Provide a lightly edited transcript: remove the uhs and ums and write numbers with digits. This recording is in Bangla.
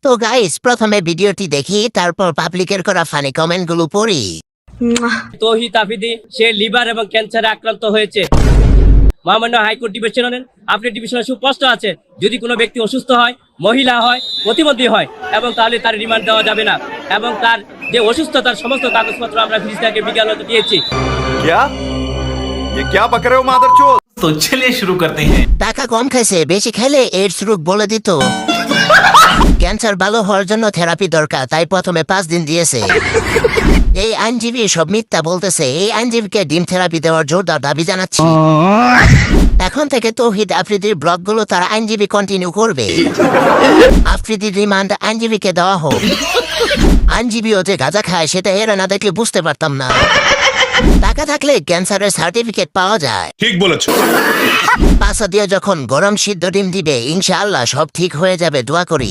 তো গাইস প্রথমে ভিডিওটি দেখি, তারপর পাবলিকের করা ফানি কমেন্টগুলো পড়ি। তৌহিদ আফ্রিদি সে লিভার এবং ক্যান্সারে আক্রান্ত হয়েছে। মহামান্য হাইকোর্ট ডিভিশনের আপনি ডিভিশনে সুস্পষ্ট আছে, যদি কোনো ব্যক্তি অসুস্থ হয়, মহিলা হয়, প্রতিবন্ধী হয় এবং তাহলে তার রিমান্ড দেওয়া যাবে না, এবং তার যে অসুস্থতার সমস্ত কাগজপত্র আমরা ফিজিক্যালকে বিজ্ঞানকে দিয়েছি। क्या ये क्या बक रहे हो मादरचोद? तो चलिए शुरू करते हैं। টাকা কম খাইছে, বেশি খেলে এইডস রোগ বলে দিত। ক্যান্সার ভালো হওয়ার জন্য থেরাপি দরকার, তাই প্রথমে 5 দিন দিয়েছে। এই আইনজীবী সব মিথ্যা বলতেছে। এই আইনজীবীকে ডিম থেরাপি দেওয়ার জোরদার দাবি জানাচ্ছি। এখন থেকে তৌহিদ আফ্রিদির ব্লগগুলো তার আইনজীবী কন্টিনিউ করবে। আফ্রিদির রিমান্ড আইনজীবীকে দেওয়া হোক। আইনজীবীও যে গাঁজা খায় সেটা এরা না দেখলে বুঝতে পারতাম না। টাকা থাকলে ক্যান্সারের সার্টিফিকেট পাওয়া যায়। ঠিক বলেছো। পাশা দিয়ে যখন গরম সিদ্ধ ডিম দিবে, ইনশাআল্লাহ সব ঠিক হয়ে যাবে, দোয়া করি।